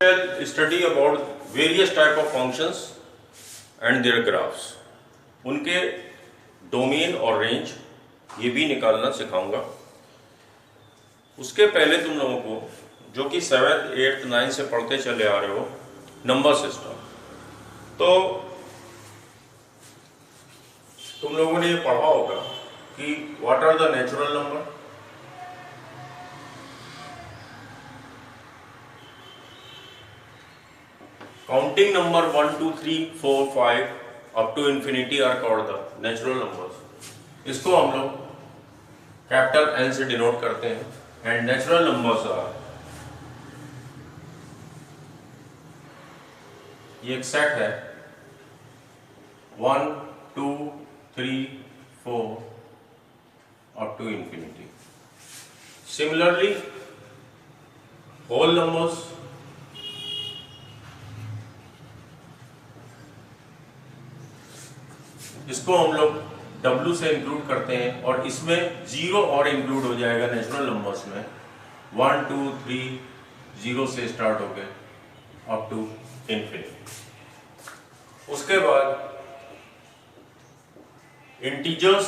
We'll study about various type of functions and their graphs. उनके domain और range ये भी निकालना सिखाऊंगा। उसके पहले तुम लोगों को जो कि 7th, 8th, 9th से पढ़ते चले आ रहे हो नंबर सिस्टम, तो तुम लोगों ने ये पढ़ा होगा कि what are the natural number. Counting number 1, 2, 3, 4, 5 up to infinity are called the natural numbers. इसको हम लोग कैपिटल एन से डिनोट करते हैं। एंड नेचुरल नंबर्स आर, ये एक सेट है 1, 2, 3, 4 up to infinity. Similarly whole numbers, इसको हम लोग W से इंक्लूड करते हैं और इसमें 0 और इंक्लूड हो जाएगा नेचुरल नंबर्स में। 1, 2, 3 0 से स्टार्ट हो गए अप टू इंफिनिटी। उसके बाद इंटीजर्स,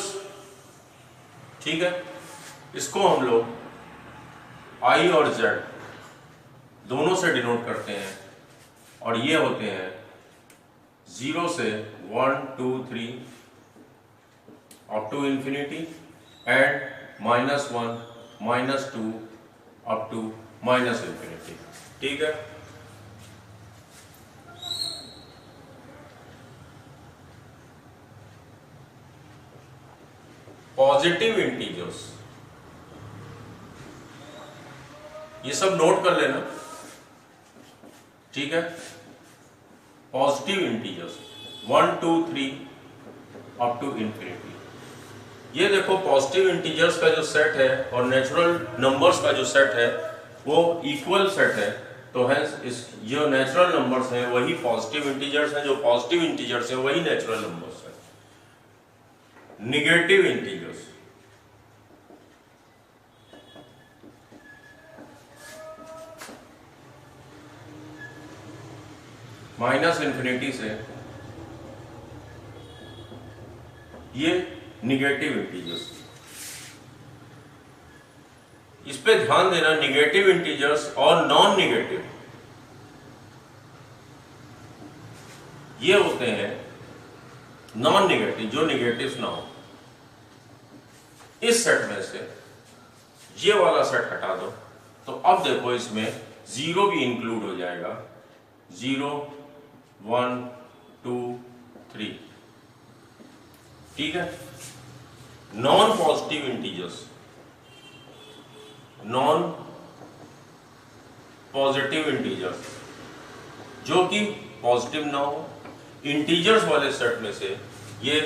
ठीक है, इसको हम लोग I और Z दोनों से डिनोट करते हैं और ये होते हैं 0 से 1, 2, 3 up to infinity and -1, -2 up to minus infinity. ठीक है, पॉजिटिव इंटीजर्स, ये सब नोट कर लेना, ठीक है। Positive integers 1, 2, 3 up to infinity. ये देखो पॉजिटिव इंटीजर्स का जो सेट है और नेचुरल नंबर्स का जो सेट है वो इक्वल सेट है, तो है इस जो नेचुरल नंबर्स हैं वही पॉजिटिव इंटीजर्स हैं, जो पॉजिटिव इंटीजर्स हैं वही नेचुरल नंबर्स हैं। निगेटिव इंटीजर्स, माइनस इंफिनिटी से, ये निगेटिव इंटीजर्स। इस पे ध्यान देना, निगेटिव इंटीजर्स और नॉन निगेटिव ये होते हैं नॉन निगेटिव, जो निगेटिव ना हो। इस सेट में से ये वाला सेट हटा दो तो अब देखो इसमें 0 भी इंक्लूड हो जाएगा। 0, 1, 2, 3, ठीक है। Non positive integers, non positive integers जो कि पॉजिटिव ना हो, इंटीजर्स वाले सेट में से ये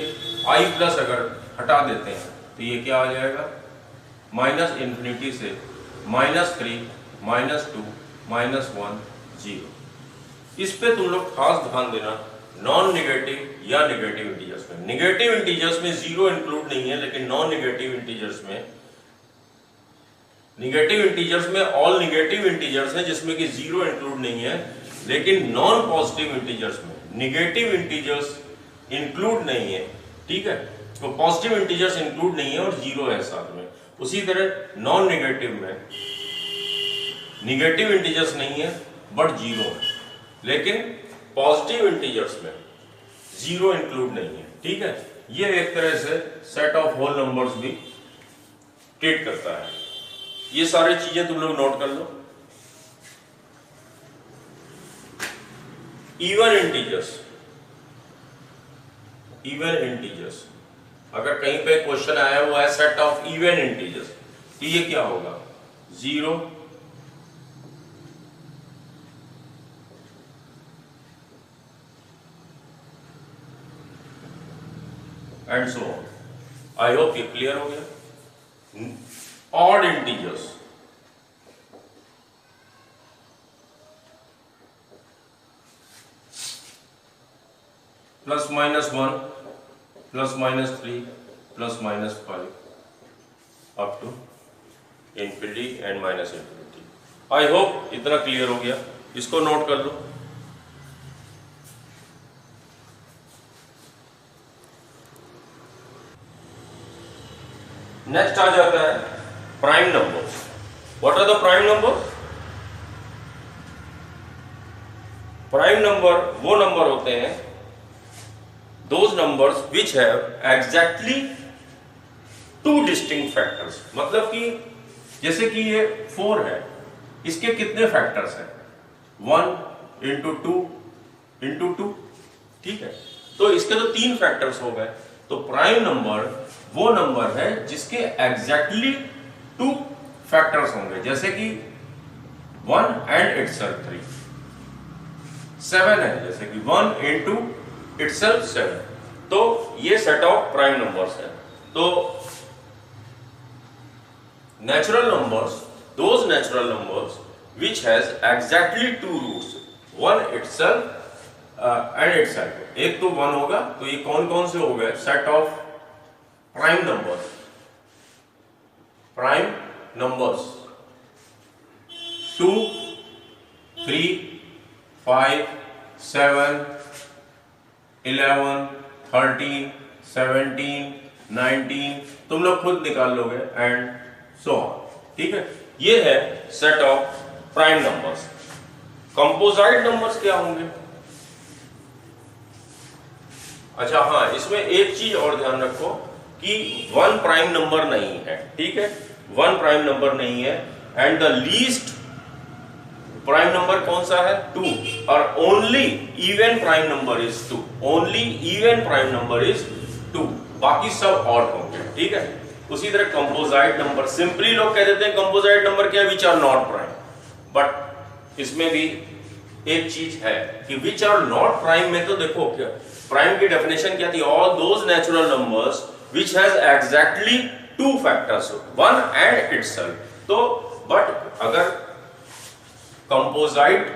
I प्लस अगर हटा देते हैं तो ये क्या आ जाएगा, माइनस इंफिनिटी से -3, -2, -1, 0। इस पे तुम लोग खास ध्यान देना, नॉन निगेटिव या निगेटिव इंटीजर्स में। निगेटिव इंटीजर्स में 0 इंक्लूड नहीं है, लेकिन नॉन निगेटिव इंटीजर्स में, निगेटिव इंटीजर्स में ऑल निगेटिव इंटीजर्स हैं जिसमें कि 0 इंक्लूड नहीं है, लेकिन नॉन पॉजिटिव इंटीजर्स में निगेटिव इंटीजर्स इंक्लूड नहीं है, ठीक है। तो पॉजिटिव इंटीजर्स इंक्लूड नहीं है और 0 है साथ में। उसी तरह नॉन निगेटिव में निगेटिव इंटीजर्स नहीं है बट 0 है, लेकिन पॉजिटिव इंटीजर्स में 0 इंक्लूड नहीं है, ठीक है। ये एक तरह से सेट ऑफ होल नंबर्स भी ट्रीट करता है। ये सारी चीजें तुम लोग नोट कर लो। इवन इंटीजर्स, इवन इंटीजर्स अगर कहीं पे क्वेश्चन आया हुआ है सेट ऑफ इवन इंटीजर्स, तो ये क्या होगा, 0, and so on. I hope ये क्लियर हो गया। Odd integers, +-1, +-3, +-5 up to infinity and minus infinity. I hope इतना क्लियर हो गया। इसको नोट कर लो। नेक्स्ट आ जाता है prime numbers. What are the prime number? Prime number वो नंबर होते हैं those numbers which have exactly two distinct factors. मतलब कि जैसे कि ये 4 है, इसके कितने फैक्टर्स हैं? 1 इंटू 2 इंटू 2, ठीक है। तो इसके तो 3 फैक्टर्स हो गए। तो प्राइम नंबर वो नंबर है जिसके एग्जैक्टली 2 फैक्टर्स होंगे, जैसे कि 1 एंड इटसेल्फ 3। 7 है, जैसे कि 1 इंटू इटसेल्फ 7। तो ये सेट ऑफ प्राइम नंबर्स है। तो natural numbers, those natural numbers which has exactly 2 roots, 1 itself and itself। एक तो 1 होगा, तो ये कौन कौन से हो गए? Set of prime numbers. Prime numbers 2, 3, 5, 7, 11, 13, 17, 19, तुम लोग खुद निकाल लोगे एंड सो ऑन, ठीक है। ये है set of prime numbers. Composite numbers क्या होंगे? अच्छा हाँ, इसमें एक चीज और ध्यान रखो कि 1 प्राइम नंबर नहीं है, ठीक है। 1 प्राइम नंबर नहीं है and the least prime number कौन सा है? 2। और only even prime number is 2। Only even prime number is 2, बाकी सब ऑड होंगे, ठीक है। उसी तरह कंपोजिट नंबर, सिंपली लोग कह देते हैं कंपोजिट नंबर क्या है? Which are not prime. But इसमें भी एक चीज है कि विच आर नॉट प्राइम में तो देखो क्या प्राइम की डेफिनेशन क्या थी? All those natural numbers which has exactly 2 factors, 1 and itself. तो बट अगर कंपोजिट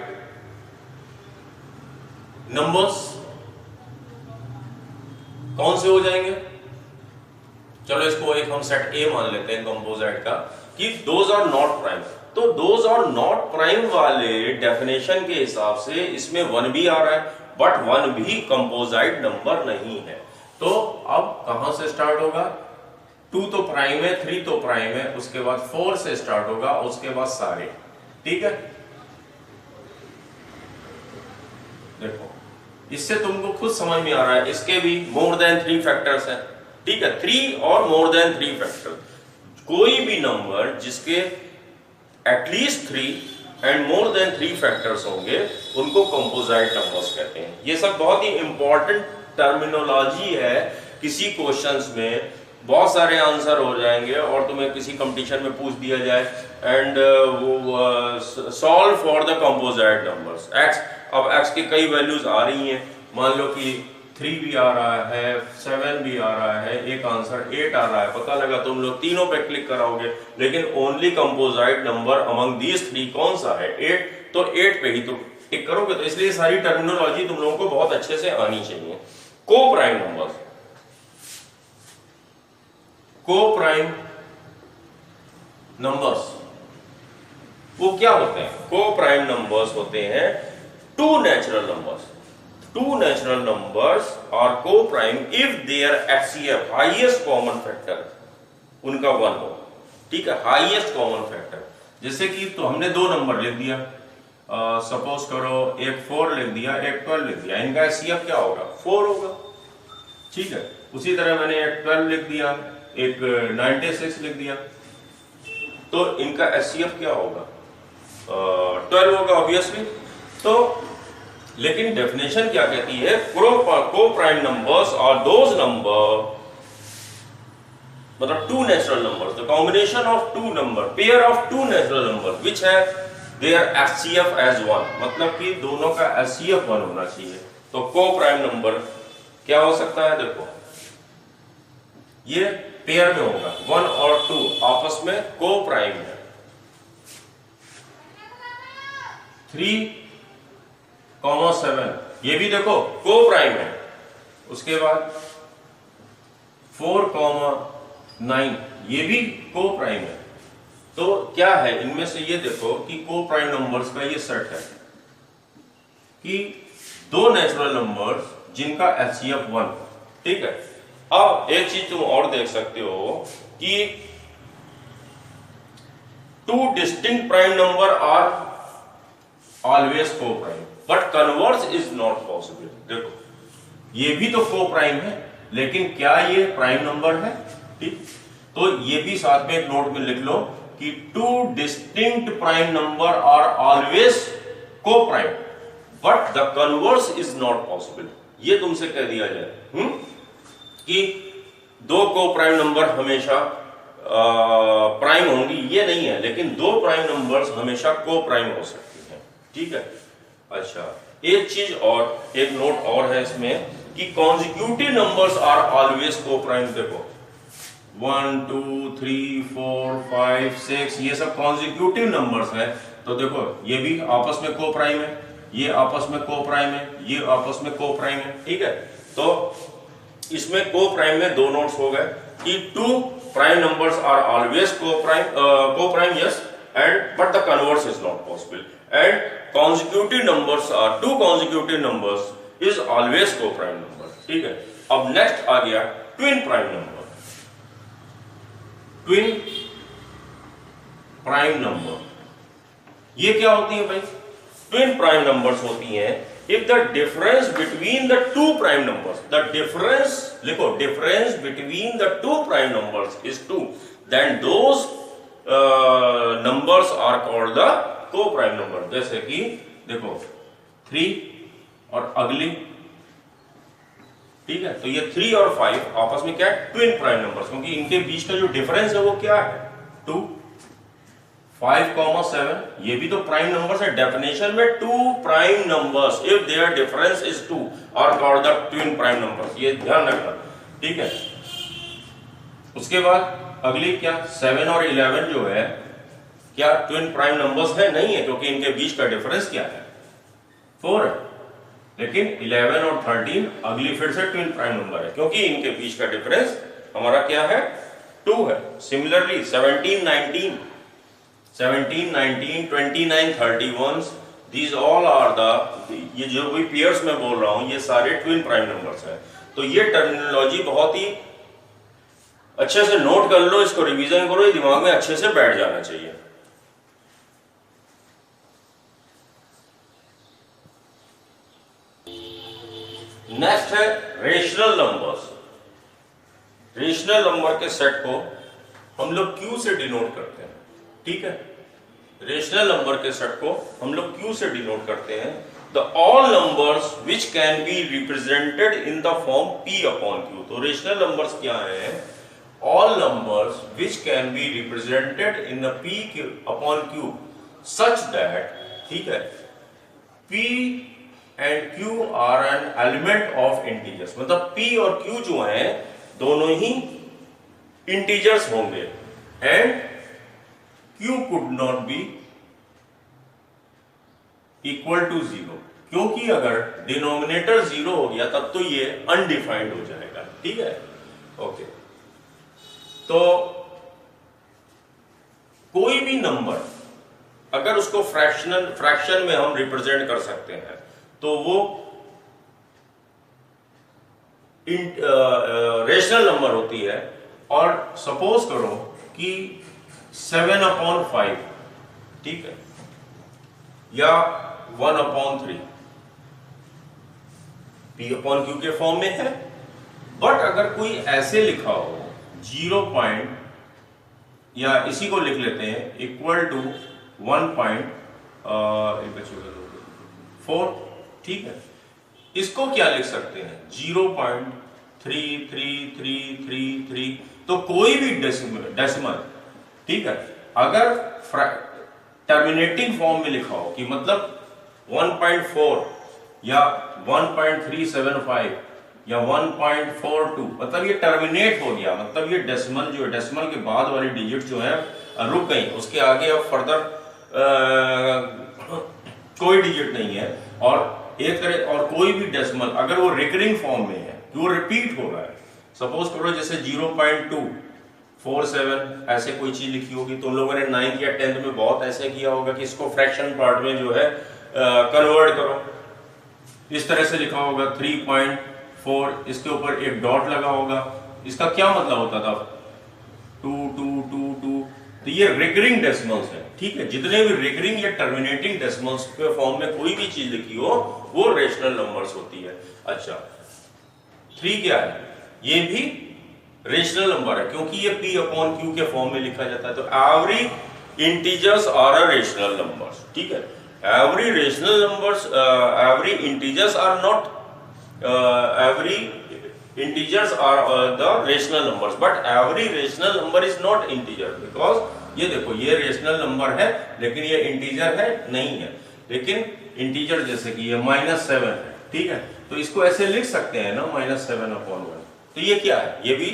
नंबर्स कौन से हो जाएंगे? चलो इसको एक हम सेट ए मान लेते हैं कंपोजिट का कि दोज आर नॉट प्राइम। तो दोज आर नॉट प्राइम वाले डेफिनेशन के हिसाब से इसमें 1 भी आ रहा है, बट 1 भी कंपोजिट नंबर नहीं है। तो अब कहां से स्टार्ट होगा? 2 तो प्राइम है, 3 तो प्राइम है, उसके बाद 4 से स्टार्ट होगा, उसके बाद सारे, ठीक है। देखो इससे तुमको खुद समझ में आ रहा है, इसके भी मोर देन 3 फैक्टर्स हैं, ठीक है। 3 और मोर देन 3 फैक्टर, कोई भी नंबर जिसके at least 3 and more than 3 factors होंगे उनको कंपोजिट नंबर्स कहते हैं। ये सब बहुत ही इंपॉर्टेंट टर्मिनोलॉजी है। किसी क्वेश्चंस में बहुत सारे आंसर हो जाएंगे और तुम्हें किसी कंपटीशन में पूछ दिया जाए एंड वो solve for the composite numbers x। अब x की कई वैल्यूज आ रही हैं, मान लो कि 3 भी आ रहा है, 7 भी आ रहा है, एक आंसर 8 आ रहा है, पता लगा तुम लोग तीनों पे क्लिक कराओगे, लेकिन only composite number among these 3 कौन सा है? 8। तो 8 पे ही तुम टिक करोगे। तो इसलिए सारी टर्मिनोलॉजी तुम लोगों को बहुत अच्छे से आनी चाहिए। को प्राइम नंबर, को प्राइम नंबर्स वो क्या होते हैं? को प्राइम नंबर्स होते हैं 2 natural numbers. 2 natural numbers are co-prime if their HCF highest common factor उनका 1 हो, ठीक है। highest common factor, जैसे कि तो हमने 2 नंबर लिख दिया, सपोज करो एक 4 लिख दिया, एक 12 लिख दिया, इनका HCF क्या होगा? 4 होगा, ठीक है। उसी तरह मैंने एक 12 लिख दिया, एक 96 लिख दिया, तो इनका HCF क्या होगा? 12 होगा ऑब्वियसली। तो लेकिन डेफिनेशन क्या कहती है? को prime numbers are those number, मतलब 2 natural numbers, the combination of 2 number, pair of 2 natural number which है देयर HCF एज 1, मतलब कि दोनों का HCF 1 होना चाहिए। तो को प्राइम नंबर क्या हो सकता है? देखो ये पेयर में होगा, 1 और 2 आपस में को प्राइम है। 3,7 ये भी देखो को प्राइम है। उसके बाद 4,9 ये भी को प्राइम है। तो क्या है इनमें से? ये देखो कि को प्राइम नंबर्स का ये सेट है, कि दो नेचुरल नंबर्स जिनका एचसीएफ 1, ठीक है। अब एक चीज तुम और देख सकते हो कि two distinct prime number are always coprime but converse is not possible. देखो ये भी तो को प्राइम है, लेकिन क्या ये प्राइम नंबर है? ठीक, तो ये भी साथ में एक नोट में लिख लो कि two distinct prime number are always coprime but the converse is not possible. ये तुमसे कह दिया जाए कि दो को प्राइम नंबर हमेशा प्राइम होंगी, ये नहीं है, लेकिन दो प्राइम नंबर्स हमेशा को प्राइम हो सकती हैं, ठीक है। अच्छा, एक चीज और, एक नोट और है इसमें कि कॉन्जिक्यूटिव नंबर्स आर ऑलवेज को प्राइम। देखो 1 2 3 4 5 6 ये सब कॉन्जिक्यूटिव नंबर्स हैं, तो देखो ये भी आपस में को प्राइम है, ये आपस में को प्राइम है, ये आपस में को प्राइम है, ठीक है। तो इसमें को प्राइम में दो नोट्स हो गए कि two prime numbers are always coprime yes, and but the converse is not possible, and consecutive numbers are two consecutive numbers is always co-prime number, ठीक है। अब नेक्स्ट आ गया twin prime number. Twin prime number ये क्या होती है भाई? Twin prime numbers होती हैं if the difference between the two prime numbers, the difference लिखो, difference between the two prime numbers is 2, then those numbers are called the को prime number. जैसे कि देखो 3 और अगली, ठीक है, तो ये 3 और 5 आपस में क्या है? ट्विन प्राइम नंबर्स, क्योंकि इनके बीच का जो डिफरेंस है वो क्या है? 2। 5,7 ये भी तो प्राइम नंबर्स है। डेफिनेशन में two prime numbers if there difference is 2 are called the twin prime numbers, ये ध्यान रखना, ठीक है। उसके बाद अगली क्या 7 और 11 जो है क्या ट्विन प्राइम नंबर्स है? नहीं है, क्योंकि इनके बीच का डिफरेंस क्या है? 4 है। लेकिन 11 और 13 अगली फिर से ट्विन प्राइम नंबर है, क्योंकि इनके बीच का डिफरेंस हमारा क्या है? 2 है। Similarly 17, 19, 29, 31 these all are the, ये जो भी पेयर्स में बोल रहा हूं ये सारे ट्विन प्राइम नंबर्स हैं। तो ये टर्मिनोलॉजी बहुत ही अच्छे से नोट कर लो, इसको रिवीजन करो, ये दिमाग में अच्छे से बैठ जाना चाहिए। नेक्स्ट है रेशनल नंबर्स। रेशनल नंबर के सेट को हम लोग Q से डिनोट करते हैं, ठीक है। रेशनल नंबर के सेट को हम लोग Q से डिनोट करते हैं। The all numbers which can be represented in the form P upon Q। तो रेशनल नंबर्स क्या हैं? All numbers which can be represented in the P upon Q such that, ठीक है, P and Q are an element of integers. मतलब P और Q जो हैं दोनों ही इंटीजर्स होंगे, and Q could not be equal to 0, क्योंकि अगर डिनोमिनेटर 0 हो गया तब तो ये अनडिफाइंड हो जाएगा, ठीक है। ओके, तो कोई भी नंबर अगर उसको फ्रैक्शन में हम रिप्रेजेंट कर सकते हैं तो वो रेशनल नंबर होती है। और सपोज करो कि 7/5, ठीक है, या 1/3 P अपॉन Q के फॉर्म में है। बट अगर कोई ऐसे लिखा हो 0. या इसी को लिख लेते हैं इक्वल टू 1.4, ठीक है। इसको क्या लिख सकते हैं? 0.3333, तो कोई भी डेसिमल, ठीक है, अगर टर्मिनेटिंग फॉर्म में लिखा हो कि मतलब 1.4 या 1.375 या 1.42, मतलब ये टर्मिनेट हो गया, मतलब ये डेसिमल जो है, डेसिमल के बाद वाली डिजिट जो है रुक गई, उसके आगे अब फर्दर कोई डिजिट नहीं है। और एक तरह, और कोई भी डेसिमल अगर वो रिकरिंग फॉर्म में है, वो रिपीट हो रहा है, सपोज करो जैसे 0.247 ऐसे कोई चीज लिखी होगी, तो उन लोगों ने 9th या 10th में बहुत ऐसे किया होगा कि इसको फ्रैक्शन पार्ट में जो है कन्वर्ट करो, इस तरह से लिखा होगा 3.4, इसके ऊपर एक डॉट लगा होगा। इसका क्या मतलब होता था? 2 2 2 2। तो ये रिकरिंग डेसिमल्स है, ठीक है। जितने भी रिकरिंग या टर्मिनेटिंग डेसिमल्स के फॉर्म में कोई भी चीज लिखी हो वो रेशनल नंबर्स होती है। अच्छा, 3 क्या है? ये भी रेशनल नंबर है क्योंकि ये P अपॉन Q के फॉर्म में लिखा जाता है। तो every integers are a rational numbers, ठीक है। Every rational numbers, every integers are not, every integers are the rational numbers, but every rational number is not integer, because ये देखो ये रेशनल नंबर है लेकिन ये इंटीजर है नहीं है। लेकिन इंटीजर जैसे कि ये -7 है, ठीक है, तो इसको ऐसे लिख सकते हैं ना -7 अपॉन 1। तो ये क्या है? ये भी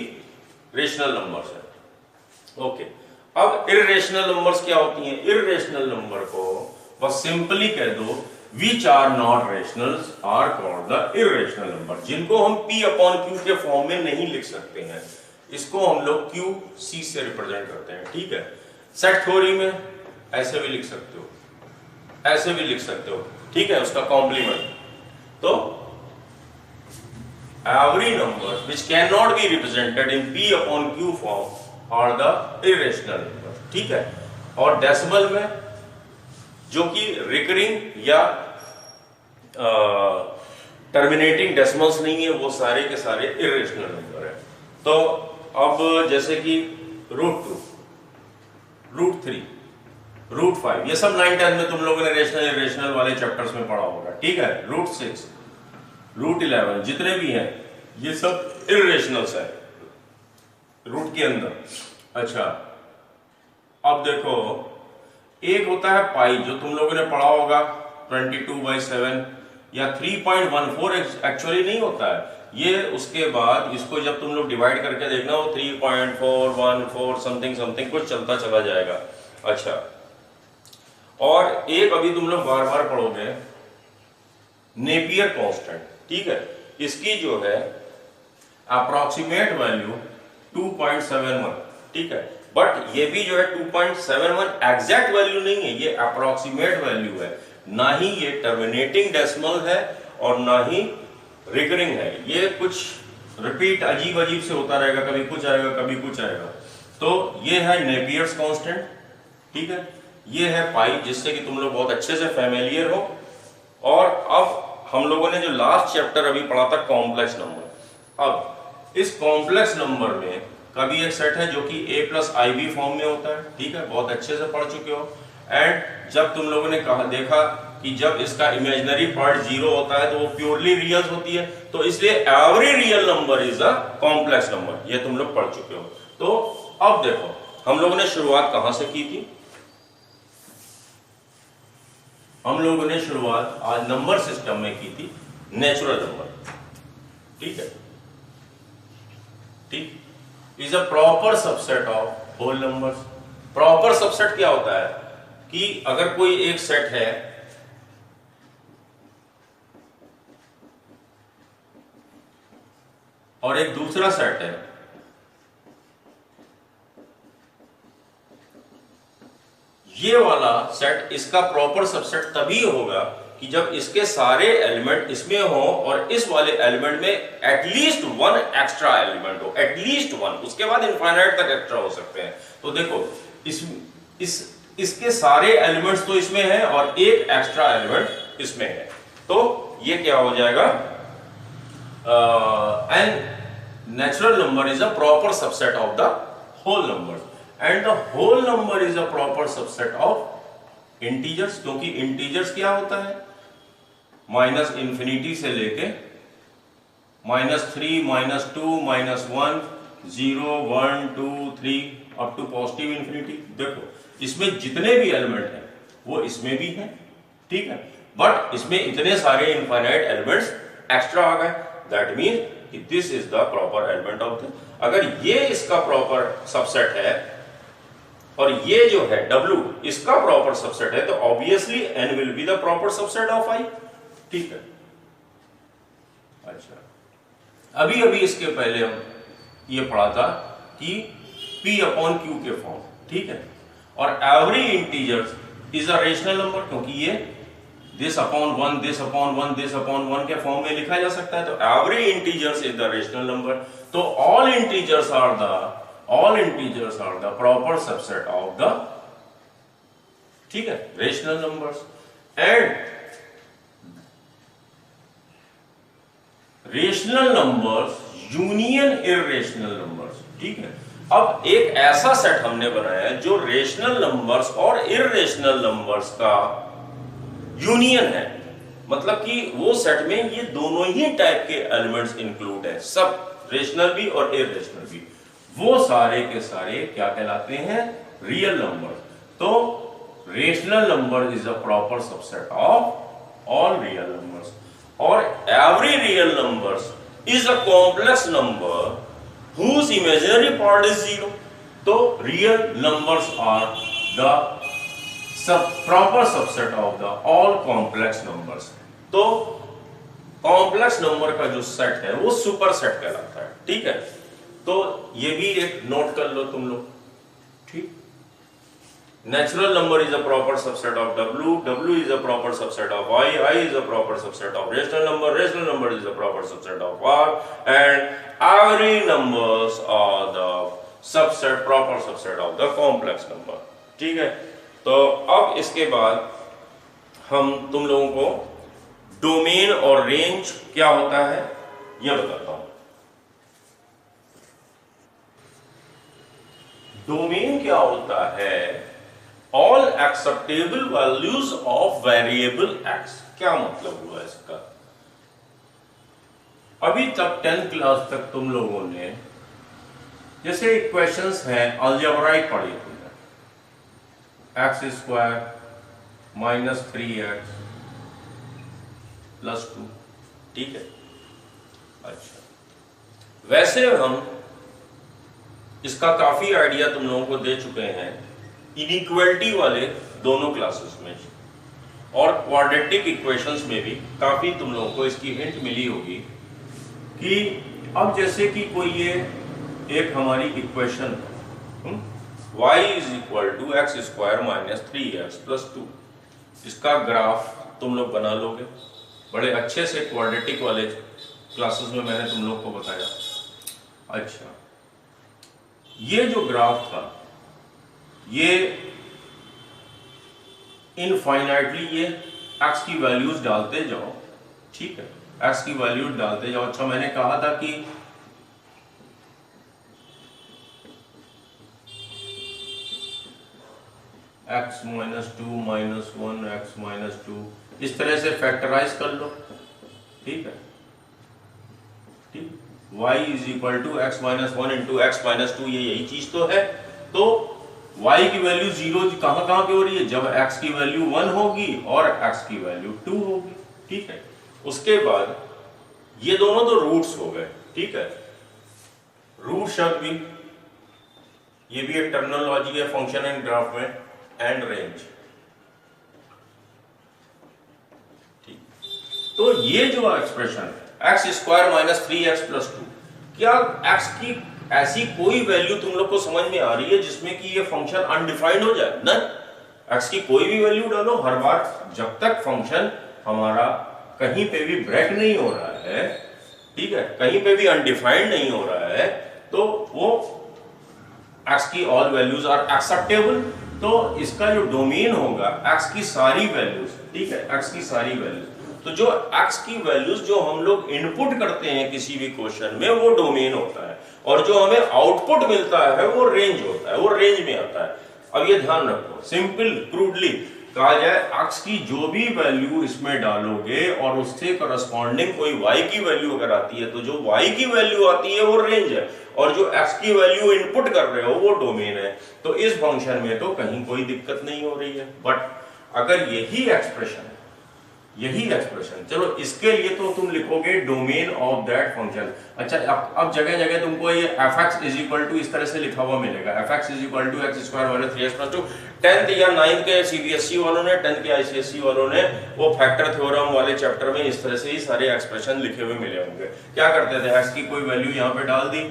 रेशनल नंबर्स है। ओके, अब इर्रेशनल नंबर्स क्या होती हैं? इर्रेशनल नंबर को बस सिंपली कह दो which are not rationals are called the irrational number, जिनको हम P अपॉन Q के फॉर्म में नहीं लिख सकते हैं। इसको हम लोग QC से रिप्रेजेंट करते हैं, ठीक है। सेट थ्योरी में ऐसे भी लिख सकते हो, ऐसे भी लिख सकते हो, ठीक है, उसका कॉम्प्लीमेंट। तो every numbers which cannot be represented in P upon Q form are the irrational numbers, ठीक है। और डेसिमल में जो कि रिकरिंग या टर्मिनेटिंग डेसिमल्स नहीं है वो सारे के सारे इर्रेशनल नंबर है। तो अब जैसे कि √2, √3, √5, ये सब 9 10 में तुम लोगों ने रेशनल इर्रेशनल वाले चैप्टर्स में पढ़ा होगा, ठीक है। √6, √11 जितने भी हैं ये सब इर्रेशनल्स है रूट के अंदर। अच्छा, अब देखो एक होता है पाई जो तुम लोगों ने पढ़ा होगा 22/7 या 3.14 एक्चुअली नहीं होता है ये। उसके बाद इसको जब तुम लोग डिवाइड करके देखना वो 3.414 समथिंग समथिंग कुछ चलता चला जाएगा। अच्छा, और एक अभी तुम लोग बार बार पढ़ोगे नेपियर कांस्टेंट, ठीक है। इसकी जो है अप्रॉक्सीमेट वैल्यू 2.71, ठीक है, बट ये भी जो है 2.71 एग्जैक्ट वैल्यू नहीं है, ये अप्रॉक्सीमेट वैल्यू है। ना ही ये टर्मिनेटिंग डेसिमल है और ना ही रिकरिंग है। ये कुछ रिपीट अजीब अजीब से होता रहेगा, कभी कुछ आएगा कभी कुछ आएगा। तो ये है नेपियर्स कांस्टेंट, ठीक है। ये है पाई जिससे कि तुम लोग बहुत अच्छे से फैमिलियर हो। और अब हम लोगों ने जो लास्ट चैप्टर अभी पढ़ा था कॉम्प्लेक्स नंबर, अब इस कॉम्प्लेक्स नंबर में कभी एक सेट है जो कि a+ib फॉर्म में होता है, ठीक है, बहुत अच्छे से पढ़ चुके हो। एंड जब तुम लोगों ने कहा देखा कि जब इसका इमेजिनरी पार्ट 0 होता है तो वो प्योरली रियल होती है, तो इसलिए every real number is a complex number, ये तुम लोग पढ़ चुके हो। तो अब देखो हम लोगों ने शुरुआत कहां से की थी? हम लोगों ने शुरुआत आज नंबर सिस्टम में की थी नेचुरल नंबर, ठीक है, ठीक, is a proper subset of whole numbers. Proper subset क्या होता है कि अगर कोई एक सेट है और एक दूसरा सेट है, ये वाला सेट इसका प्रॉपर सबसेट तभी होगा कि जब इसके सारे एलिमेंट इसमें हो और इस वाले एलिमेंट में एटलीस्ट 1 एक्स्ट्रा एलिमेंट हो, एटलीस्ट 1, उसके बाद इनफाइनाइट तक एक्स्ट्रा हो सकते हैं। तो देखो इसके सारे एलिमेंट्स तो इसमें हैं और एक एक्स्ट्रा एलिमेंट इसमें है, तो ये क्या हो जाएगा? N natural number is a proper subset of the whole number and the whole number is a proper subset of integers, क्योंकि इंटीजर्स क्या होता है? -∞ से लेके -3, -2, -1, 0, 1, 2, 3 अप टू पॉजिटिव इंफिनिटी। देखो इसमें जितने भी एलिमेंट हैं वो इसमें भी हैं, ठीक है, बट इसमें इतने सारे इनफाइनाइट एलिमेंट्स एक्स्ट्रा आ गए। दैट मीन्स कि this is the proper element of the. अगर ये इसका प्रॉपर सबसेट है और ये जो है W इसका प्रॉपर सबसेट है, तो obviously N will be the proper subset of I, ठीक है। अच्छा, अभी अभी इसके पहले हम ये पढ़ा था कि P अपॉन Q के फॉर्म, ठीक है, और every integer is a rational number, क्योंकि ये this upon one, this upon one, this upon one के फॉर्म में लिखा जा सकता है। तो every integers is the rational number. तो all integers are the proper subset of the, ठीक है, rational numbers. And rational numbers union irrational numbers, ठीक है। अब एक ऐसा सेट हमने बनाया है जो रेशनल नंबर्स और इर्रेशनल नंबर्स का यूनियन है, मतलब कि वो सेट में ये दोनों ही टाइप के एलिमेंट्स इंक्लूड है, सब रेशनल भी और इर्रेशनल भी। वो सारे के सारे क्या कहलाते हैं? Real number. तो rational number is a proper subset of all real numbers, और every real numbers is a complex number whose imaginary part is zero। तो real numbers are the proper subset of the all complex numbers। तो complex number का जो set है वो super set कहलाता है, ठीक है। तो ये भी एक नोट कर लो तुम लोग, ठीक। Natural number is a proper subset of W, W is a proper subset of I is a proper subset of rational number is a proper subset of R, and every numbers are the proper subset of the complex number, ठीक है। तो अब इसके बाद हम तुम लोगों को डोमेन और रेंज क्या होता है यह बताता हूं। डोमेन क्या होता है? All acceptable values of variable x। क्या मतलब हुआ इसका? अभी तक 10th क्लास तक तुम लोगों ने जैसे इक्वेशंस हैं अलजेब्राइक पढ़ी तुमने, x² माइनस 3x प्लस 2, ठीक है। अच्छा, वैसे हम इसका काफी आइडिया तुम लोगों को दे चुके हैं इनइक्वालिटी वाले दोनों क्लासेस में, और क्वाड्रेटिक इक्वेशंस में भी काफी तुम लोगों को इसकी हिंट मिली होगी कि अब जैसे कि कोई ये एक हमारी equation y is equal to x² minus 3x plus 2, इसका ग्राफ तुम लोग बना लोगे बड़े अच्छे से, क्वाड्रेटिक वाले क्लासेस में मैंने तुम लोग को बताया। अच्छा, ये जो ग्राफ था ये इनफाइनाइटली ये x की वैल्यूज डालते जाओ, ठीक है, x की वैल्यूज डालते जाओ। अच्छा, मैंने कहा था कि x minus 2 minus 1 x minus 2 इस तरह से फैक्टराइज कर लो, ठीक है, ठीक। y is equal to x minus 1 into x minus 2, ये यही चीज तो है। तो y की वैल्यू 0 कहां पे हो रही है? जब x की वैल्यू 1 होगी और x की वैल्यू 2 होगी, ठीक है। उसके बाद ये दोनों तो रूट्स हो गए, ठीक है। रूट शब्द भी, ये भी एक टर्मिनोलॉजी है फंक्शन एंड ग्राफ में, एंड रेंज, ठीक। तो ये जो एक्सप्रेशन है x² माइनस 3x प्लस 2, क्या x की ऐसी कोई वैल्यू तुम लोग को समझ में आ रही है जिसमें कि ये फंक्शन अनडिफाइंड हो जाए? ना, x की कोई भी वैल्यू डालो हर बार, जब तक फंक्शन हमारा कहीं पे भी ब्रेक नहीं हो रहा है, ठीक है, कहीं पे भी अनडिफाइंड नहीं हो रहा है, तो वो x की ऑल वैल्यूज आर एक्सेप्टेबल। तो इसका जो डोमेन होगा x की सारी वैल्यूज, ठीक है, x की सारी वैल्यूज। तो जो x की वैल्यूज जो हम लोग इनपुट करते हैं किसी भी क्वेश्चन में वो डोमेन होता है, और जो हमें आउटपुट मिलता है वो रेंज होता है, वो रेंज में आता है। अब ये ध्यान रखो, सिंपल क्रूडली कहा जाए x की जो भी वैल्यू इसमें डालोगे और उससे करस्पॉन्डिंग कोई y की वैल्यू अगर आती है तो जो y की वैल्यू आती है वो रेंज है, और जो x की वैल्यू इनपुट कर रहे हो वो डोमेन है। तो इस फंक्शन में तो कहीं कोई दिक्कत नहीं हो रही है। बट अगर यही एक्सप्रेशन, चलो इसके लिए तो तुम लिखोगे डोमेन ऑफ दैट फंक्शन। अच्छा, अब जगह जगह तुमको ये fx इज इक्वल टू इस तरह से लिखा हुआ मिलेगा, fx is equal to x² minus 3x plus 2। 10th या 9th के सीबीएसई वालों ने, 10th के आईसीएसई वालों ने वो फैक्टर थ्योरम वाले चैप्टर में इस तरह से ही सारे एक्सप्रेशन लिखे हुए मिले होंगे। क्या करते थे, x की कोई वैल्यू यहाँ पे डाल दी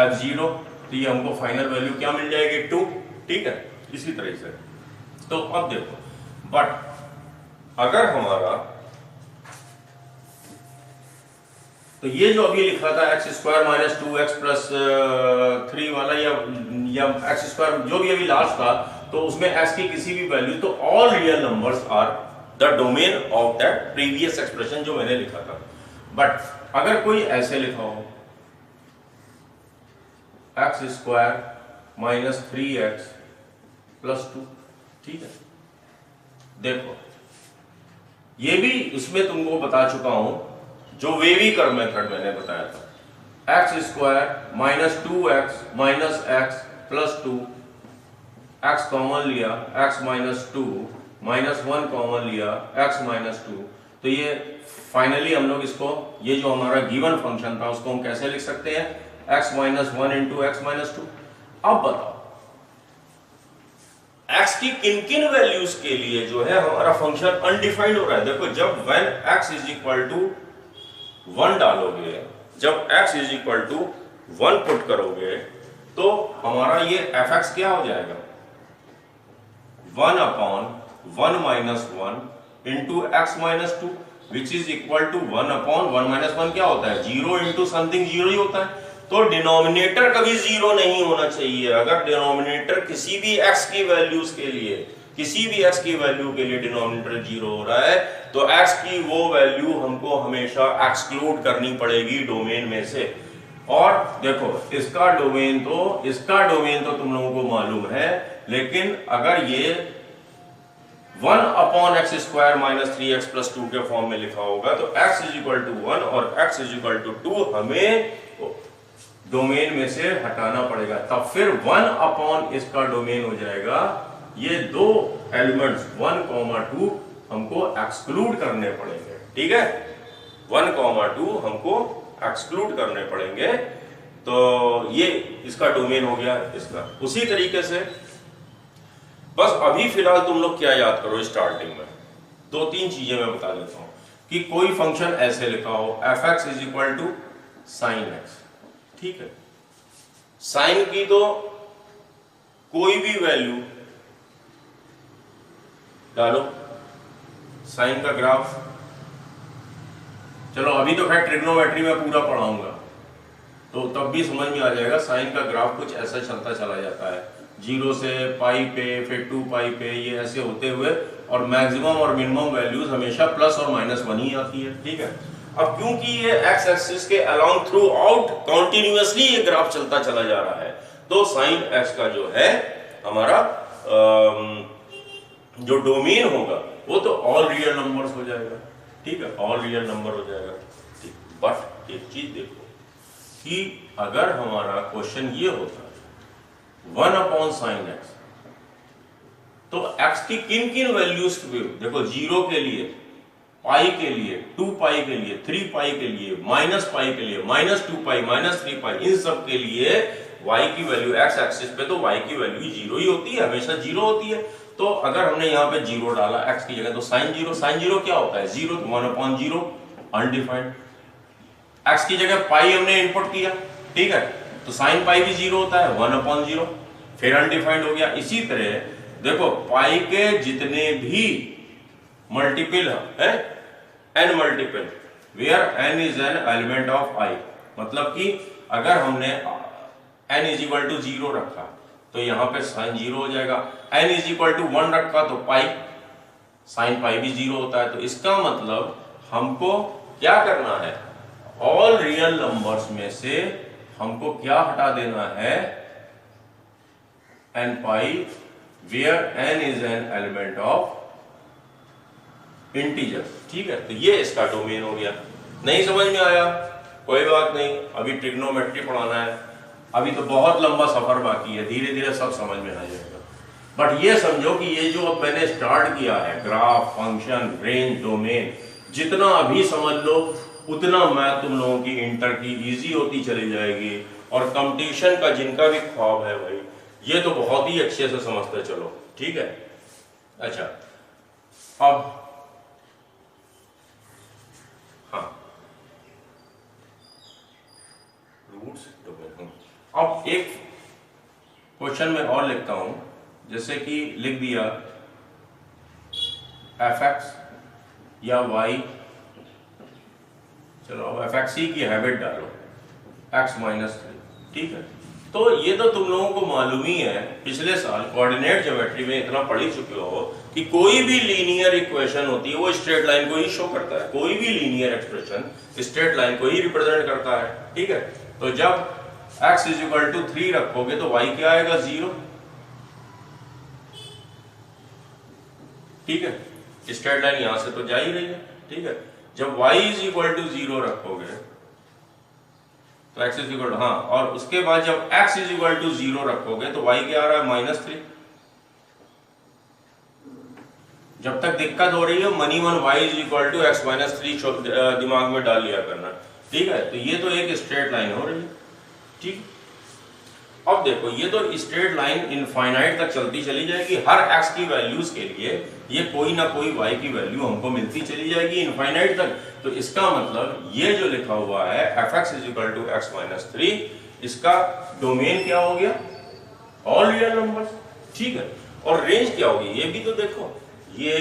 f0, तो ये हमको फाइनल वैल्यू क्या मिल जाएगी? 2, ठीक है, इसी तरह से। तो अब देखो, बट अगर हमारा तो ये जो अभी लिखा था x square minus 2x plus 3 वाला या एक्स स्क्वायर जो भी अभी लास्ट था, तो उसमें x की किसी भी वैल्यू, तो all real numbers are the domain of that previous expression जो मैंने लिखा था। बट अगर कोई ऐसे लिखा हो x square minus 3x plus 2, ठीक है, देखो ये भी उसमें तुमको बता चुका हूं, जो वेवी कर्व मेथड मैंने बताया था, x square minus 2x minus x plus 2, x common लिया x माइनस 2 माइनस 1 कॉमन लिया x माइनस 2, तो ये फाइनली हम लोग इसको, ये जो हमारा गिवन फंक्शन था उसको हम कैसे लिख सकते हैं, x minus 1 into x minus 2। अब बताओ x की किन किन वैल्यूज के लिए जो है हमारा फंक्शन अनडिफाइंड हो रहा है। देखो जब when x is equal to 1 डालोगे, जब x is equal to 1 put करोगे, तो हमारा ये fx क्या हो जाएगा, 1 upon 1 minus 1 into x minus 2 which is equal to 1 upon 1 minus 1 क्या होता है, 0 इंटू समथिंग 0 ही होता है। तो डिनोमिनेटर कभी 0 नहीं होना चाहिए। अगर डिनोमिनेटर किसी भी x की वैल्यूज के लिए, किसी भी x की वैल्यू के लिए डिनोमिनेटर 0 हो रहा है, तो x की वो वैल्यू हमको हमेशा एक्सक्लूड करनी पड़ेगी डोमेन में से। और देखो इसका डोमेन तो तुम लोगों को मालूम है, लेकिन अगर ये 1 upon x square minus 3x plus 2 के फॉर्म में लिखा होगा, तो x इज इक्वल टू 1 और x इज इक्वल टू 2 हमें डोमेन में से हटाना पड़ेगा, तब फिर 1 अपॉन इसका डोमेन हो जाएगा। ये दो एलिमेंट्स 1, 2 हमको एक्सक्लूड करने पड़ेंगे, ठीक है, 1, 2 हमको एक्सक्लूड करने पड़ेंगे। तो ये इसका डोमेन हो गया इसका। उसी तरीके से बस अभी फिलहाल तुम लोग क्या याद करो, स्टार्टिंग में 2-3 चीजें मैं बता देता हूं कि कोई फंक्शन ऐसे लिखा हो f(x) is equal to sine x, ठीक है, साइन की तो कोई भी वैल्यू डालो, साइन का ग्राफ, चलो अभी तो खैर ट्रिग्नोमेट्री में पूरा पढ़ाऊंगा तो तब भी समझ में आ जाएगा। साइन का ग्राफ कुछ ऐसा चलता चला जाता है, 0 से पाई पे, फिर 2 पाई पे, ये ऐसे होते हुए, और मैक्सिमम और मिनिमम वैल्यूज हमेशा प्लस और माइनस 1 ही आती है, ठीक है। अब क्योंकि ये एक्स एक्सिस के अलोंग थ्रू आउट कॉन्टिन्यूअसली ये ग्राफ चलता चला जा रहा है, तो साइन एक्स का जो है हमारा जो डोमेन होगा वो तो ऑल रियल नंबर्स हो जाएगा, ठीक है, ऑल रियल नंबर हो जाएगा, ठीक। बट एक चीज देखो कि अगर हमारा क्वेश्चन ये होता है 1 अपॉन साइन एक्स, तो एक्स की किन किन वैल्यूज, देखो 0 के लिए, पाई के लिए, 2 पाई के लिए, 3 पाई के लिए, माइनस पाई के लिए, माइनस 2 पाई, माइनस 3 पाई, इन सब के लिए y की वैल्यू एक्स एक्सिस पे तो y की वैल्यू 0 ही होती है, हमेशा 0 होती है। तो अगर हमने यहाँ पे 0 डाला x की जगह, तो साइन 0 क्या होता है, 0, 1 अपॉन 0 अनडिफाइंड, x की जगह पाई हमने इनपुट किया, ठीक है, तो साइन पाई भी 0 होता है, 1 अपॉन 0 फिर अनडिफाइंड हो गया। इसी तरह देखो पाई के जितने भी मल्टीपल है, n multiple, where n is an element of i, मतलब कि अगर हमने n इज इक्वल टू 0 रखा तो यहाँ पे साइन 0 हो जाएगा, n इज इक्वल टू 1 रखा तो पाई, साइन पाई भी 0 होता है। तो इसका मतलब हमको क्या करना है, ऑल रियल नंबर्स में से हमको क्या हटा देना है, n pi, where n is an element of integer, ठीक है। तो ये इसका डोमेन हो गया। नहीं समझ में आया कोई बात नहीं, अभी ट्रिग्नोमेट्री पढ़ाना है, अभी तो बहुत लंबा सफर बाकी है, धीरे धीरे सब समझ में आ जाएगा। बट ये समझो कि ये जो अब मैंने स्टार्ट किया है, ग्राफ, फंक्शन, रेंज, डोमेन, जितना अभी समझ लो उतना मैथ तुम लोगों की इंटर की इजी होती चली जाएगी। और कंपटीशन का जिनका भी ख्वाब है भाई, ये तो बहुत ही अच्छे से समझते चलो, ठीक है। अच्छा अब हाँ, रूट्स डोमेन, अब एक क्वेश्चन में और लिखता हूं, जैसे कि लिख दिया f(x) या y, चलो अब fxc की हैबिट डालो x माइनस 3, ठीक है। तो ये तो तुम लोगों को मालूम ही है, पिछले साल कोऑर्डिनेट ज्योमेट्री में इतना पढ़ ही चुके हो कि कोई भी लीनियर इक्वेशन होती है वो स्ट्रेट लाइन को ही शो करता है, कोई भी लीनियर एक्सप्रेशन स्ट्रेट लाइन को ही रिप्रेजेंट करता है, ठीक है। तो जब x इज इक्वल टू 3 रखोगे तो y क्या आएगा 0, ठीक है। स्ट्रेट लाइन यहां से तो जा ही रही है, ठीक है। जब y इज इक्वल टू 0 रखोगे तो x इज इक्वल, हाँ, और उसके बाद जब x इज इक्वल टू 0 रखोगे तो y क्या आ रहा है -3। जब तक दिक्कत हो रही है मनी वन y is equal to x minus 3 दिमाग में डाल लिया करना, ठीक है। तो ये तो एक स्ट्रेट लाइन हो रही है, ठीक। अब देखो ये तो स्ट्रेट लाइन इनफाइनाइट तक चलती चली जाएगी, हर x की वैल्यूज के लिए ये कोई ना कोई y की वैल्यू हमको मिलती चली जाएगी इनफाइनाइट तक। तो इसका मतलब ये जो लिखा हुआ है fx is equal to x minus 3, इसका डोमेन क्या हो गया, ऑल रियल नंबर्स, ठीक है। और रेंज क्या होगी ये भी तो देखो, ये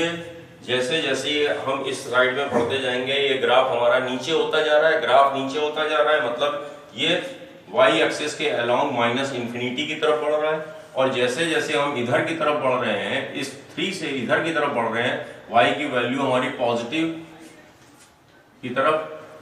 जैसे जैसे हम इस साइड में पढ़ते जाएंगे ये ग्राफ हमारा नीचे होता जा रहा है, ग्राफ नीचे होता जा रहा है, मतलब ये y एक्सिस के अलोंग माइनस इंफिनिटी की तरफ बढ़ रहा है। और जैसे जैसे हम इधर की तरफ बढ़ रहे हैं, इस 3 से इधर की तरफ बढ़ रहे हैं, y की वैल्यू हमारी पॉजिटिव की तरफ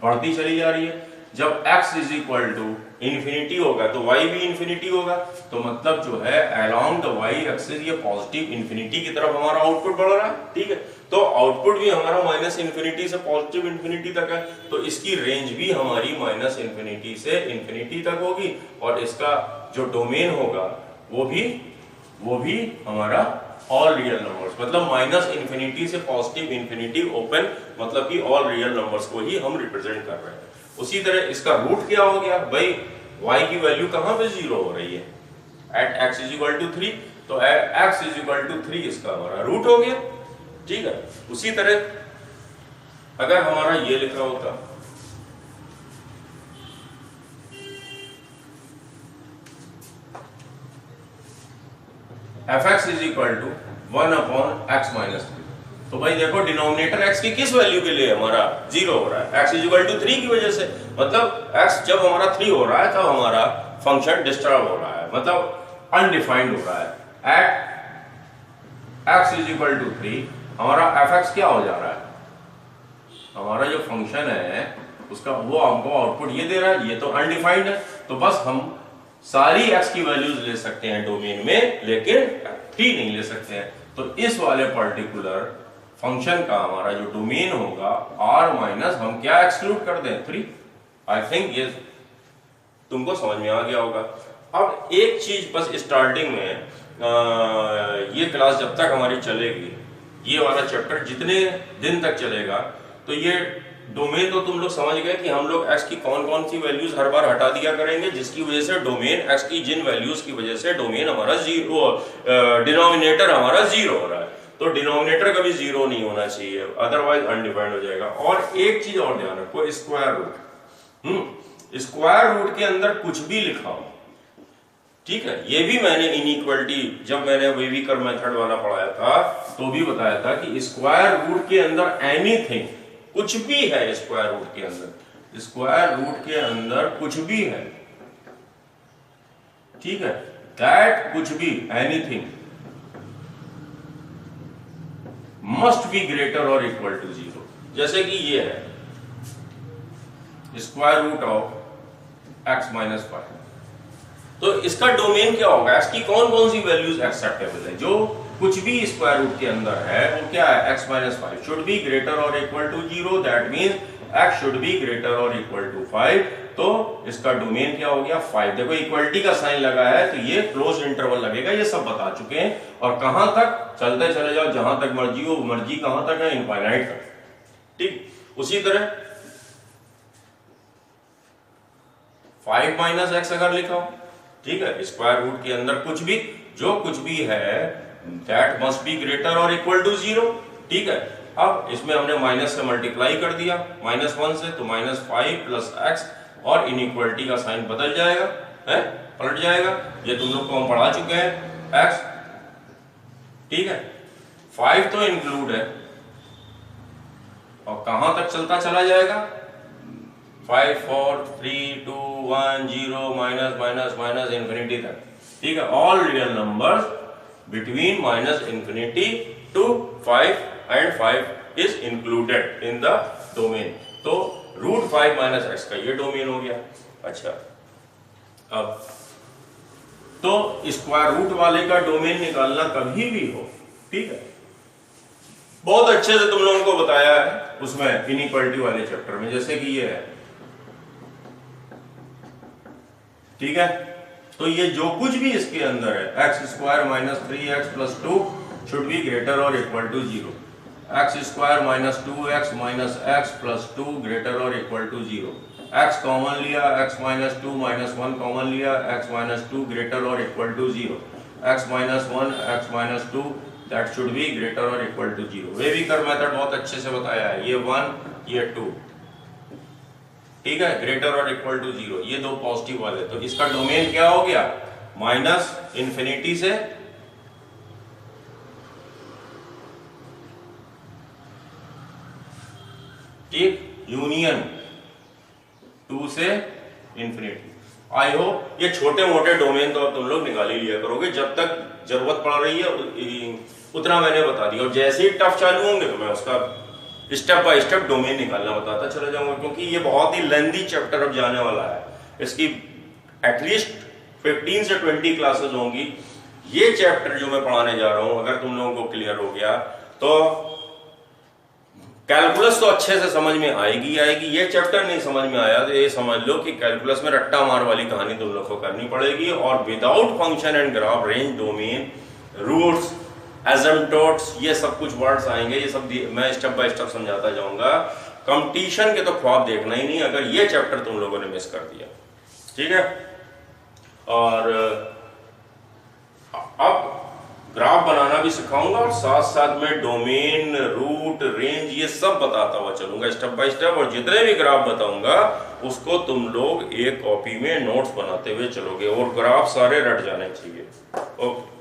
बढ़ती चली जा रही है। जब x is equal to infinity होगा तो y भी इंफिनिटी होगा, तो मतलब जो है अलोंग द y एक्सिस ये पॉजिटिव इंफिनिटी की तरफ हमारा आउटपुट बढ़ रहा है, ठीक है। तो आउटपुट भी हमारा माइनस इंफिनिटी से पॉजिटिव इंफिनिटी तक है, तो इसकी रेंज भी हमारी माइनस इंफिनिटी से इंफिनिटी तक होगी, और इसका जो डोमेन होगा वो भी हमारा ऑल रियल नंबर्स, मतलब माइनस इंफिनिटी से पॉजिटिव इंफिनिटी ओपन, मतलब कि ऑल रियल नंबर्स को ही हम रिप्रेजेंट कर रहे हैं। उसी तरह इसका रूट क्या हो गया भाई, y की वैल्यू कहां पे 0 हो रही है, at x is equal to 3, तो x इज इक्वल टू 3 इसका हमारा रूट हो गया, ठीक है। उसी तरह अगर हमारा ये लिखा होता fx is equal to 1 upon x minus 3, तो भाई देखो डिनोमिनेटर x की किस वैल्यू के लिए हमारा 0 हो रहा है, x इज इक्वल टू 3 की वजह से, मतलब x जब हमारा 3 हो रहा है तब हमारा फंक्शन डिस्टर्ब हो रहा है, मतलब अनडिफाइंड हो रहा है। At x is equal to 3 हमारा fx क्या हो जा रहा है, हमारा जो फंक्शन है उसका वो हमको आउटपुट ये दे रहा है, ये तो अनडिफाइंड है, तो बस हम सारी x की वैल्यूज ले सकते हैं डोमेन में, लेकिन 3 नहीं ले सकते हैं। तो इस वाले पर्टिकुलर फंक्शन का हमारा जो डोमेन होगा r माइनस हम क्या एक्सक्लूड कर दें 3। आई थिंक ये तुमको समझ में आ गया होगा। अब एक चीज बस स्टार्टिंग में ये क्लास जब तक हमारी चलेगी, ये वाला चैप्टर जितने दिन तक चलेगा, तो ये डोमेन तो तुम लोग समझ गए कि हम लोग x की कौन कौन सी वैल्यूज हर बार हटा दिया करेंगे, जिसकी वजह से डोमेन x की जिन वैल्यूज की वजह से डोमेन हमारा 0, डिनोमिनेटर हमारा 0 हो रहा है, तो डिनोमिनेटर कभी 0 नहीं होना चाहिए, अदरवाइज अनडिफाइंड हो जाएगा। और एक चीज और ध्यान रखो, स्क्वायर रूट, स्क्वायर रूट के अंदर कुछ भी लिखा हो, ठीक है। ये भी मैंने इनइक्वालिटी जब मैंने वेविकर मेथड वाला पढ़ाया था तो भी बताया था कि स्क्वायर रूट के अंदर एनीथिंग, कुछ भी है स्क्वायर रूट के अंदर, स्क्वायर रूट के अंदर कुछ भी है, ठीक है, दैट कुछ भी एनीथिंग मस्ट बी ग्रेटर और इक्वल टू 0। जैसे कि ये है square root of x minus 5, तो इसका डोमेन क्या होगा, x की कौन कौन सी वैल्यूज एक्सेप्टेबल है, जो कुछ भी स्क्वायर रूट के अंदर है वो क्या है, x minus 5 should be greater और equal to 0, that means x should be greater और इक्वल टू 5, तो इसका डोमेन क्या हो गया 5। देखो इक्वलिटी का साइन लगा है तो ये क्लोज इंटरवल लगेगा, ये सब बता चुके हैं। और कहां तक चलते चले जाओ, जहां तक मर्जी हो, मर्जी कहां तक है, इनफाइनाइट तक, ठीक। उसी तरह 5 माइनस x अगर लिखा हो, ठीक है, स्क्वायर रूट के अंदर कुछ भी, जो कुछ भी है दैट मस्ट बी ग्रेटर और इक्वल टू 0, ठीक है। अब इसमें हमने माइनस से मल्टीप्लाई कर दिया -1 से, तो -5 प्लस x, और इनइक्वालिटी का साइन बदल जाएगा, है, पलट जाएगा। ये तुम लोग को हम पढ़ा चुके हैं x, ठीक है। 5 तो इंक्लूड है, और कहां तक चलता चला जाएगा, 5 4 3 2 1 0 माइनस माइनस माइनस इन्फिनिटी तक। ठीक है, all real numbers between minus infinity to 5 and 5 is included in the domain. तो √5 माइनस एक्स का ये डोमेन हो गया। अच्छा, अब तो स्क्वायर रूट वाले का डोमेन निकालना कभी भी हो, ठीक है, बहुत अच्छे से तुम लोगों को बताया है उसमें इनइक्वालिटी वाले चैप्टर में, जैसे कि ये है, ठीक है। तो ये जो कुछ भी इसके अंदर है, x square minus 3x plus 2 should be greater और equal to 0, x square minus 2x minus x plus 2 greater और इक्वल टू 0, x कॉमन लिया, x माइनस 2 माइनस 1 कॉमन लिया, x माइनस 2 ग्रेटर और equal to 0, x minus 1 x minus 2 that should be greater और equal to 0। Wavy curve method बहुत अच्छे से बताया है, ये 1 ये 2, ठीक है, ग्रेटर और इक्वल टू 0, ये दो पॉजिटिव वाले। तो इसका डोमेन क्या हो गया, माइनस इन्फिनिटी से ठीक यूनियन 2 से इन्फिनिटी। आई होप ये छोटे मोटे डोमेन तो अब तुम लोग निकाल ही लिया करोगे, जब तक जरूरत पड़ रही है उतना मैंने बता दिया, और जैसे ही टफ चालू होंगे तो मैं उसका स्टेप बाय स्टेप डोमेन निकालना बताता चला जाऊंगा, क्योंकि ये बहुत ही लेंथी चैप्टर अब जाने वाला है। इसकी एटलीस्ट 15 से 20 क्लासेस होंगी। ये चैप्टर जो मैं पढ़ाने जा रहा हूं, अगर तुम लोगों को क्लियर हो गया तो कैलकुलस तो अच्छे से समझ में आएगी आएगी। ये चैप्टर नहीं समझ में आया तो ये समझ लो कि कैलकुलस में रट्टा मार वाली कहानी तुम लोग को करनी पड़ेगी। और without function and graph, range, domain, roots, asymptotes, ये सब कुछ वर्ड्स आएंगे, ये सब मैं स्टेप बाय स्टेप समझाता जाऊंगा। कंपटीशन के तो ख्वाब देखना ही नहीं अगर ये चैप्टर तुम लोगों ने मिस कर दिया, ठीक है। और अब ग्राफ बनाना भी सिखाऊंगा और साथ साथ में डोमेन, रूट, रेंज, ये सब बताता हुआ चलूंगा स्टेप बाय स्टेप। और जितने भी ग्राफ बताऊंगा उसको तुम लोग एक कॉपी में नोट्स बनाते हुए चलोगे, और ग्राफ सारे रट जाने चाहिए। ओके।